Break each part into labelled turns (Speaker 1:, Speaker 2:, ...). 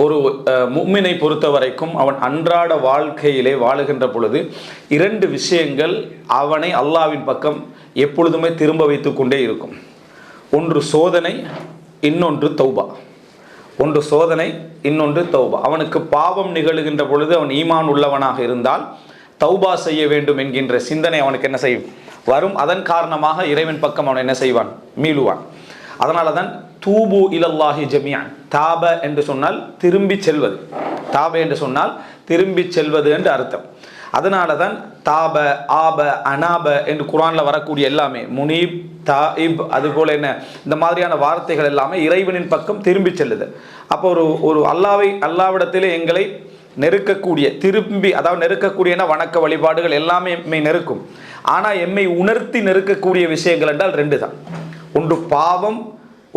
Speaker 1: ஒரு முஃமினை பொறுத்த வரைக்கும் அவன் அன்றாட வாழ்க்கையிலே வாழுகின்ற பொழுது 2 விஷயங்கள் அவனை அல்லாஹ்வின் பக்கம் எப்பொழுதுமே திரும்ப வைத்து கொண்டே இருக்கும். ஒன்று சோதனை, இன்னொன்று தௌபா. ஒன்று சோதனை, இன்னொன்று தௌபா. அவனுக்கு பாவம் நிகழுகின்ற பொழுது அவன் ஈமான் உள்ளவனாக இருந்தால் தௌபா செய்ய வேண்டும் என்கின்ற சிந்தனை அவனுக்கு என்ன செய்யும், வரும். அதன் காரணமாக இறைவன் பக்கம் அவன் என்ன செய்வான், மீளுவான். அதனால தான் தூபு இலல்லாஹி ஜமியான், தாப என்று சொன்னால் திரும்பி செல்வது, தாப என்று சொன்னால் திரும்பி செல்வது என்று அர்த்தம். அதனால தான் தாப, ஆப, அனாப என்று குர்ஆனில் வரக்கூடிய எல்லாமே முனீப், தாயிப், அதுபோல் என்ன இந்த மாதிரியான வார்த்தைகள் எல்லாமே இறைவனின் பக்கம் திரும்பி செல்லுது. அப்போ ஒரு அல்லாவிடத்திலே எங்களை நெருக்கக்கூடிய, திரும்பி அதாவது நெருக்கக்கூடியன வணக்க வழிபாடுகள் எல்லாமே எம்மை நெருக்கும். ஆனால் எம்மை உணர்த்தி நெருக்கக்கூடிய விஷயங்கள் என்றால் 2 தான். ஒன்று பாவம்.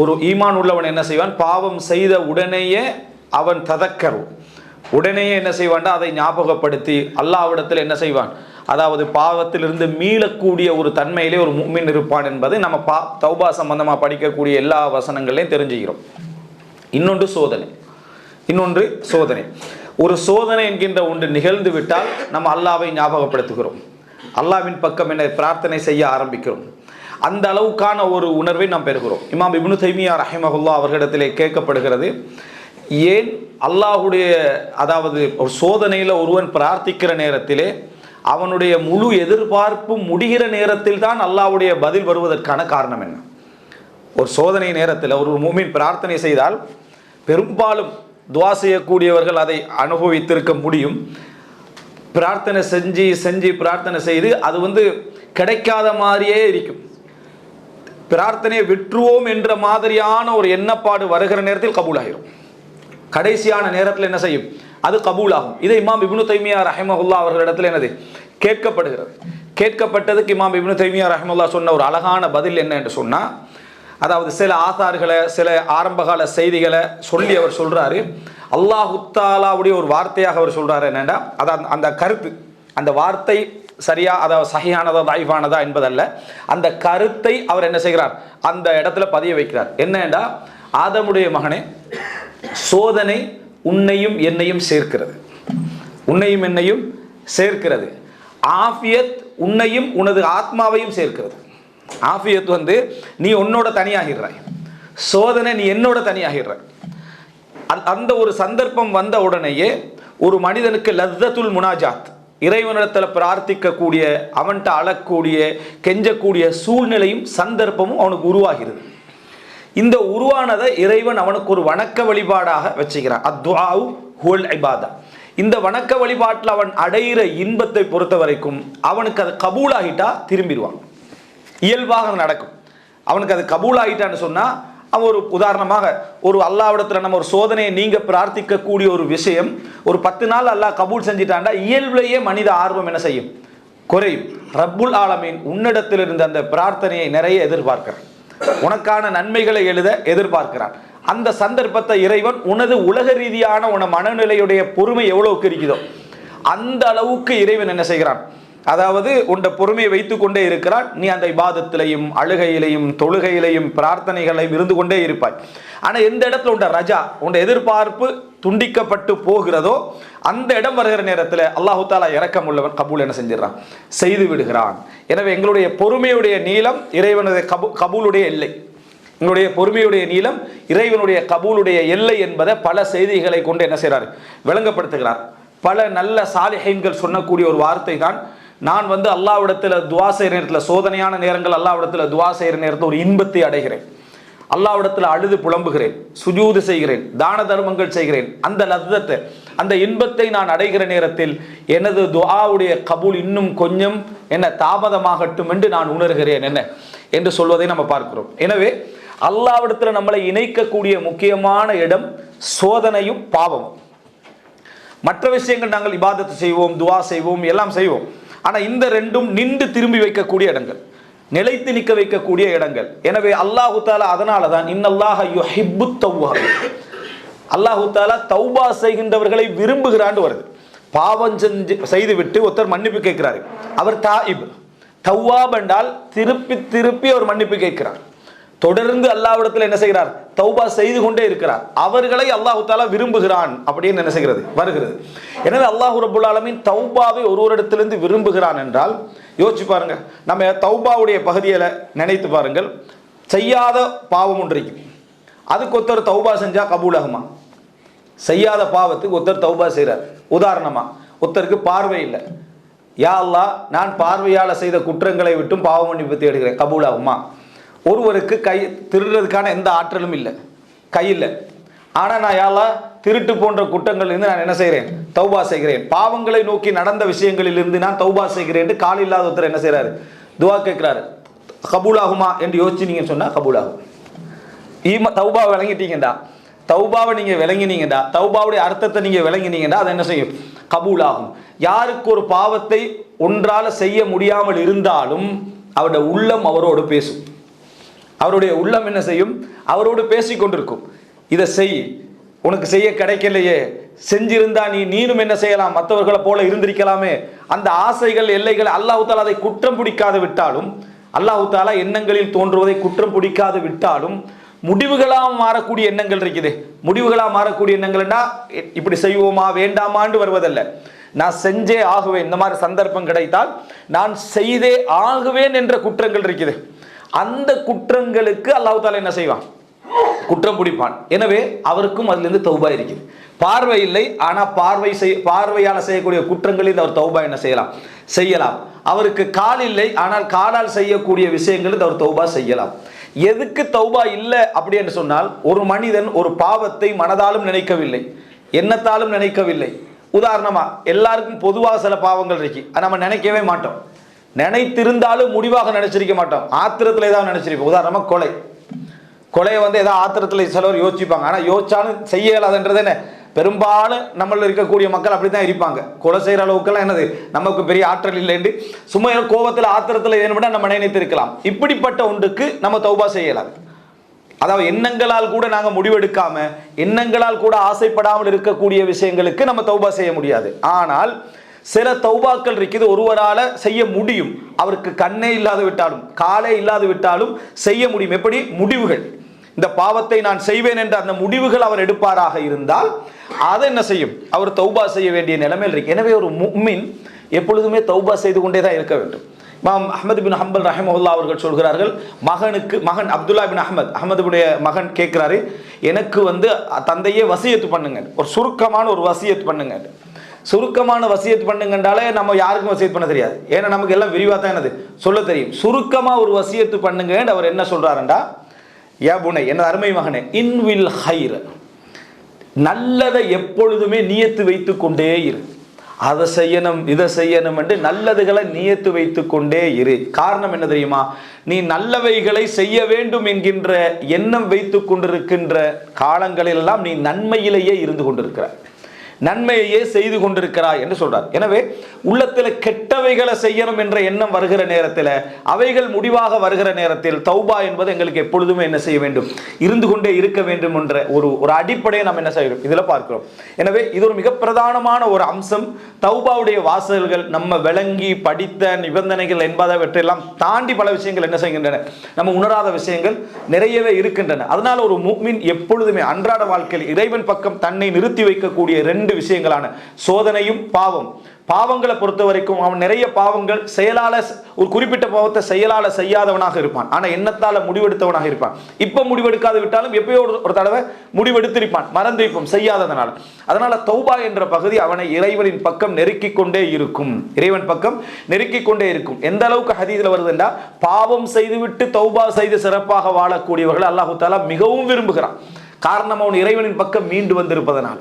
Speaker 1: ஒரு ஈமான் உள்ளவன் என்ன செய்வான், பாவம் செய்த உடனேயே அவன் ததக்கரு, உடனேயே என்ன செய்வான், அதை ஞாபகப்படுத்தி அல்லாஹ்விடத்தில் என்ன செய்வான், அதாவது பாவத்திலிருந்து மீளக்கூடிய ஒரு தன்மையிலே ஒரு முஃமின் இருப்பான் என்பதை நம்ம தௌபா சம்பந்தமாக படிக்கக்கூடிய எல்லா வசனங்களையும் தெரிஞ்சுக்கிறோம். இன்னொன்று சோதனை. ஒரு சோதனை என்கின்ற ஒன்று நிகழ்ந்து விட்டால் நம்ம அல்லாஹ்வை ஞாபகப்படுத்துகிறோம், அல்லாஹ்வின் பக்கம் என்ன பிரார்த்தனை செய்ய ஆரம்பிக்கிறோம். அந்த அளவுக்கான ஒரு உணர்வை நாம் பெறுகிறோம். இமாம் இப்னு தைமியா ரஹிமஹுல்லாஹ் அவர்களிடத்திலே கேட்கப்படுகிறது, ஏன் அல்லாஹுடைய அதாவது ஒரு சோதனையில் ஒருவன் பிரார்த்திக்கிற நேரத்திலே அவனுடைய முழு எதிர்பார்ப்பு முடிகிற நேரத்தில் தான் அல்லாஹ்வுடைய பதில் வருவதற்கான காரணம் என்ன? ஒரு சோதனை நேரத்தில் ஒரு முஃமின் பிரார்த்தனை செய்தால் பெரும்பாலும் துஆ செய்யக்கூடியவர்கள் அதை அனுபவித்திருக்க முடியும். பிரார்த்தனை செஞ்சு பிரார்த்தனை செய்து அது கிடைக்காத மாதிரியே இருக்கும். பிரார்த்தனையை விட்டுருவோம் என்ற மாதிரியான ஒரு எண்ணப்பாடு வருகிற நேரத்தில் கபூலாகிரும். கடைசியான நேரத்தில் என்ன செய்யும், அது கபூலாகும். இதை இமாம் இப்னு தைமியா ரஹிமஹுல்லாஹ் அவர்களிடத்தில் என்னது கேட்கப்படுகிறது. கேட்கப்பட்டதுக்கு இமாம் இப்னு தைமியா ரஹிமஹுல்லாஹ் சொன்ன ஒரு அழகான பதில் என்ன என்று சொன்னால், அதாவது சில ஆசார்களை, சில ஆரம்பகால செய்திகளை சொல்லி அவர் சொல்றாரு. அல்லாஹு தஆலாவுடைய ஒரு வார்த்தையாக அவர் சொல்றாரு என்னன்னா, அதான் அந்த கருத்து, அந்த வார்த்தை சரியா, அதாவது சஹீஹானதா தாயிஃபானதா என்பதல்ல, அந்த கருத்தை அவர் என்ன செய்கிறார், அந்த இடத்துல பதிய வைக்கிறார். என்னன்னா, ஆதமுடைய மகனே, சோதனை உன்னையும் என்னையும் சேர்க்கிறது, உன்னையும் என்னையும் சேர்க்கிறது. ஆஃபியத் உன்னையும் உனது ஆத்மாவையும் சேர்க்கிறது. ஆஃபியத் நீ உன்னோட தனியாகிறாய், சோதனை நீ என்னோட தனியாகிறாய். அந்த ஒரு சந்தர்ப்பம் வந்த உடனேயே ஒரு மனிதனுக்கு லஸ்ஸத்துல் முனாஜாத், இறைவனிடத்தில் பிரார்த்திக்கக்கூடிய, அவன்கிட்ட அழக்கூடிய, கெஞ்சக்கூடிய சூழ்நிலையும் சந்தர்ப்பமும் அவனுக்கு உருவாகிறது. இந்த உருவானதை இறைவன் அவனுக்கு ஒரு வணக்க வழிபாடாக வச்சுக்கிறான். அத்ஆஉ ஹுவல் இபாதா. இந்த வணக்க வழிபாட்டில் அவன் அடைகிற இன்பத்தை பொறுத்த வரைக்கும் அவனுக்கு அது கபூலாகிட்டா திரும்பிடுவான், இயல்பாக அது நடக்கும். அவனுக்கு அது கபூலாகிட்டான்னு சொன்னால், அவன் ஒரு உதாரணமாக ஒரு அல்லாஹ்விடத்தில் நம்ம ஒரு சோதனையை நீங்க பிரார்த்திக்கக்கூடிய ஒரு விஷயம் ஒரு 10 நாள் அல்லாஹ் கபூல் செஞ்சிட்டாண்டா இயல்பிலேயே மனித ஆர்வம் என்ன செய்யும், குறையும். ரப்புல் ஆலமீன் உன்னிடத்தில் இருந்த அந்த பிரார்த்தனையை நிறைய எதிர்பார்க்கிறான், உனக்கான நன்மைகளை எழுத எதிர்பார்க்கிறான். அந்த சந்தர்ப்பத்தை இறைவன் உனது உலக ரீதியான உன மனநிலையுடைய பொறுமை எவ்வளவுக்கு இருக்குதோ அந்த அளவுக்கு இறைவன் என்ன செய்கிறான், அதாவது உண்ட பொறுமையை வைத்து கொண்டே இருக்கிறான். நீ அந்த இபாதத்திலையும் அழுகையிலையும் தொழுகையிலையும் பிரார்த்தனைகளையும் இருந்து கொண்டே இருப்பாய். ஆனால் எந்த இடத்துல உண்ட ரஜா, உண்ட எதிர்பார்ப்பு துண்டிக்கப்பட்டு போகிறதோ அந்த இடம் வருகிற நேரத்தில் அல்லாஹு தாலா இரக்கம் உள்ளவன் கபூல் என்ன செஞ்சிடறான், செய்து விடுகிறான். எனவே எங்களுடைய பொறுமையுடைய நீளம் இறைவனுடைய கபூலுடைய எல்லை, எங்களுடைய பொறுமையுடைய நீளம் இறைவனுடைய கபூலுடைய எல்லை என்பதை பல செய்திகளை கொண்டு என்ன செய்கிறார், விளங்கப்படுத்துகிறார். பல நல்ல சாலிஹீன்கள் சொன்னக்கூடிய ஒரு வார்த்தை தான், நான் அல்லாஹ்விடத்தில் துஆ செய்கிற நேரத்தில், சோதனையான நேரங்கள் அல்லாஹ்விடத்தில் துஆ செய்கிற நேரத்தில் ஒரு இன்பத்தை அடைகிறேன், அல்லாஹ்விடத்தில் அழுது புலம்புகிறேன், சுஜூது செய்கிறேன், தான தர்மங்கள் செய்கிறேன். அந்த லzzத்தை, அந்த இன்பத்தை நான் அடைகிற நேரத்தில் எனது துஆவுடைய கபூல் இன்னும் கொஞ்சம் என்ன தாமதமாகட்டும் என்று நான் உணர்கிறேன் என்ன என்று சொல்வதை நம்ம பார்க்கிறோம். எனவே அல்லாஹ்விடத்தில் நம்மளை இணைக்கக்கூடிய முக்கியமான இடம் சோதனையும் பாவமும். மற்ற விஷயங்கள் நாங்கள் இபாதத்து செய்வோம், துஆ செய்வோம், எல்லாம் செய்வோம். ஆனால் இந்த ரெண்டும் நின்று திரும்பி வைக்கக்கூடிய இடங்கள், நிலைத்து நிற்க வைக்கக்கூடிய இடங்கள். எனவே அல்லாஹு தாலா அதனால தான் இன்னல்லாஹ யுஹிப்புத் தவ்வாபின், அல்லாஹு தாலா தௌபா செய்கின்றவர்களை விரும்புகிறான்னு வருது. பாவம் செய்துவிட்டு ஒருத்தர் மன்னிப்பு கேட்கிறாரு, அவர் தாயிப். தவ்வாப் என்றால் திருப்பி திருப்பி அவர் மன்னிப்பு கேட்கிறார். தொடர்ந்து அல்லாஹ்விடத்தில் என்ன செய்கிறார்? தௌபா செய்து கொண்டே இருக்கிறார். அவர்களை அல்லாஹ் தஆலா விரும்புகிறான் அப்படின்னு என்ன செய்கிறது? வருகிறது. எனவே அல்லாஹ் ரப்பல் ஆலமீன் தௌபாவை ஒருவரிடத்திலிருந்து விரும்புகிறான் என்றால் யோசிச்சு பாருங்க. நம்ம தௌபாவுடைய பகுதியில் நினைத்து பாருங்கள். செய்யாத பாவம் ஒன்று இருக்கு, அதுக்கு ஒருத்தர் தௌபா செஞ்சா கபூல் ஆகுமா? செய்யாத பாவத்துக்கு ஒருத்தர் தௌபா செய்கிறார். உதாரணமா, ஒருத்தருக்கு பார்வை இல்லை, யா அல்லாஹ் நான் பார்வையால் செய்த குற்றங்களை விட்டும் பாவ மன்னிப்பு தேடுகிறேன், கபூல் ஆகுமா? ஒருவருக்கு கை திருடுறதுக்கான எந்த ஆற்றலும் இல்லை, கையில், ஆனால் நான் யா அல்லாஹ் திருட்டு போன்ற குற்றங்களிலிருந்து நான் என்ன செய்கிறேன்? தௌபா செய்கிறேன். பாவங்களை நோக்கி நடந்த விஷயங்களிலிருந்து நான் தௌபா செய்கிறேன் என்று கால் இல்லாத ஒருத்தர் என்ன செய்கிறாரு? துவா கேட்கிறாரு. கபூல் ஆகுமா என்று யோசிச்சு நீங்கள் சொன்னால் கபூல் ஆகும். தௌபாவை விளங்கிட்டீங்கடா, தௌபாவை நீங்கள் விளங்கினீங்கடா, தௌபாவுடைய அர்த்தத்தை நீங்கள் விளங்கினீங்கடா, அது என்ன செய்யும்? கபூல் ஆகும். யாருக்கு ஒரு பாவத்தை ஒன்றால் செய்ய முடியாமல் இருந்தாலும் அவருடைய உள்ளம் அவரோடு பேசும். அவருடைய உள்ளம் என்ன செய்யும்? அவரோடு பேசி கொண்டிருக்கும். இதை செய், உனக்கு செய்ய கிடைக்கலையே, செஞ்சிருந்தா நீனும் என்ன செய்யலாம்? மற்றவர்களை போல இருந்திருக்கலாமே. அந்த ஆசைகள் எல்லைகள் அல்லாஹ் தஆலா அதை குற்றம் பிடிக்காது விட்டாலும், அல்லாஹ் தஆலா எண்ணங்களில் தோன்றுவதை குற்றம் பிடிக்காது விட்டாலும் முடிவுகளாக மாறக்கூடிய எண்ணங்கள் இருக்குது. முடிவுகளாக மாறக்கூடிய எண்ணங்கள்னா இப்படி செய்வோமா வேண்டாமான்னு வருவதல்ல. நான் செஞ்சே ஆகுவேன், இந்த மாதிரி சந்தர்ப்பம் கிடைத்தால் நான் செய்தே ஆகுவேன் என்ற குற்றங்கள் இருக்குது. அந்த குற்றங்களுக்கு அல்லாஹ் தஆலா என்ன செய்வான்? குற்றம் பிடிப்பான். எனவே அவருக்கும் அதிலிருந்து தௌபா இருக்குது. பார்வை இல்லை, ஆனால் பார்வையால் செய்யக்கூடிய குற்றங்களில் அவர் தௌபா என்ன செய்யலாம். அவருக்கு கால் இல்லை, ஆனால் காலால் செய்யக்கூடிய விஷயங்களில் அவர் தௌபா செய்யலாம். எதுக்கு தௌபா இல்லை அப்படி என்று சொன்னால், ஒரு மனிதன் ஒரு பாவத்தை மனதாலும் நினைக்கவில்லை, எண்ணத்தாலும் நினைக்கவில்லை. உதாரணமா, எல்லாருக்கும் பொதுவாக சில பாவங்கள் இருக்கு, நம்ம நினைக்கவே மாட்டோம். நினைத்திருந்தாலும் முடிவாக நினைச்சிருக்க மாட்டோம், ஆத்திரத்தில் ஏதாவது நினைச்சிருப்போம். உதாரணமா கொலையை ஏதாவது ஆத்திரத்தில் சிலர் யோசிப்பாங்க, ஆனால் யோசிச்சாலும் செய்ய இயலாதுன்றது என்ன? பெரும்பாலும் நம்மள இருக்கக்கூடிய மக்கள் அப்படி தான் இருப்பாங்க. கொலை செய்கிற அளவுக்குலாம் என்னது நமக்கு பெரிய ஆற்றல் இல்லைன்னு சும்மா கோபத்தில் ஆத்திரத்தில் ஏற்பட நம்ம நினைத்திருக்கலாம். இப்படிப்பட்ட ஒன்றுக்கு நம்ம தௌபா செய்யலாம். அதாவது எண்ணங்களால் கூட நாங்கள் முடிவெடுக்காம, எண்ணங்களால் கூட ஆசைப்படாமல் இருக்கக்கூடிய விஷயங்களுக்கு நம்ம தௌபா செய்ய முடியாது. ஆனால் சில தௌபாக்கள் இருக்குது, ஒருவரால் செய்ய முடியும். அவருக்கு கண்ணே இல்லாது விட்டாலும் காலே இல்லாது விட்டாலும் செய்ய முடியும். எப்படி? முடிவுகள். இந்த பாவத்தை நான் செய்வேன் என்ற அந்த முடிவுகள் அவர் எடுப்பாராக இருந்தால் அதை என்ன செய்யும்? அவர் தௌபா செய்ய வேண்டிய நிலைமையில் இருக்கு. எனவே ஒரு முஃமின் எப்பொழுதுமே தௌபா செய்து கொண்டே தான் இருக்க வேண்டும். இமாம் அஹ்மத் பின் ஹம்பல் ரஹிமஹுல்லாஹ் அவர்கள் சொல்கிறார்கள், மகன் அப்துல்லா பின் அஹ்மதுடைய மகன் கேட்கிறாரு, எனக்கு தந்தையே வசியத்து பண்ணுங்க, ஒரு சுருக்கமான ஒரு வசியத்து பண்ணுங்க. சுருக்கமான வசியத்து பண்ணுங்கன்றாலே நம்ம யாருக்கும் வசியத்து பண்ண தெரியாது, ஏன்னா நமக்கு எல்லாம் விரிவாக தான் என்னது சொல்ல தெரியும். சுருக்கமாக ஒரு வசியத்து பண்ணுங்க. அவர் என்ன சொல்றாருண்டா, யா புனை, எனது அருமை மகனே, இன்வில் ஹைர், நல்லதை எப்பொழுதுமே நியத்து வைத்து கொண்டே இரு. அதை செய்யணும் இதை செய்யணும் என்று நல்லதுகளை நியத்து வைத்து கொண்டே இரு. காரணம் என்ன தெரியுமா? நீ நல்லவைகளை செய்ய வேண்டும் என்கின்ற எண்ணம் வைத்து கொண்டிருக்கின்ற காலங்களிலெல்லாம் நீ நன்மையிலேயே இருந்து கொண்டிருக்கிறாய், நன்மையையே செய்து கொண்டிருக்கிறாய் என்று சொல்றார். எனவே உள்ளத்தில் கெட்டவைகளை செய்யணும் என்ற எண்ணம் வருகிற நேரத்தில், அவைகள் முடிவாக வருகிற நேரத்தில் தௌபா என்பது எங்களுக்கு எப்பொழுதுமே என்ன செய்ய வேண்டும்? இருந்து கொண்டே இருக்க வேண்டும் என்ற ஒரு அடிப்படையை நாம் என்ன செய்கிறோம் இதில் பார்க்கிறோம். எனவே இது ஒரு மிக பிரதானமான ஒரு அம்சம். தௌபாவுடைய வாசல்கள் நம்ம விளங்கி படித்த நிபந்தனைகள் என்பதவற்றையெல்லாம் தாண்டி பல விஷயங்கள் என்ன செய்கின்றன, நம்ம உணராத விஷயங்கள் நிறையவே இருக்கின்றன. அதனால ஒரு முஃமின் எப்பொழுதுமே அன்றாட வாழ்க்கையில் இறைவன் பக்கம் தன்னை நிறுத்தி வைக்கக்கூடிய ரெண்டு விஷயங்களான சோதனையும் பாவங்களை பொறுத்த வரைக்கும் அவன் நிறைய பாவங்கள் செயலால, ஒரு குறிப்பிட்ட பாவத்தை செயலால செய்யாதவனாக இருப்பான், ஆனா எண்ணத்தால முடிவெடுத்தவனாக இருப்பான். இப்ப முடிவெடுக்காது விட்டாலும் எப்பயோ ஒரு தடவை முடிவெடுத்திருப்பான், மறந்திருப்போம் செய்யாததனால. அதனால தௌபா என்ற பகுதி அவனை இறைவனின் பக்கம் நெருக்கிக் கொண்டே இருக்கும், இறைவன் பக்கம் நெருக்கிக் கொண்டே இருக்கும். எந்த அளவுக்கு ஹதீஸ்ல வருதுன்னா, பாவம் செய்துவிட்டு தௌபா செய்து சிறப்பாக வாழக்கூடியவர்கள் அல்லாஹ் தஆலா மிகவும் விரும்புகிறான். காரணம் அவன் இறைவனின் பக்கம் மீண்டு வந்திருப்பதனால.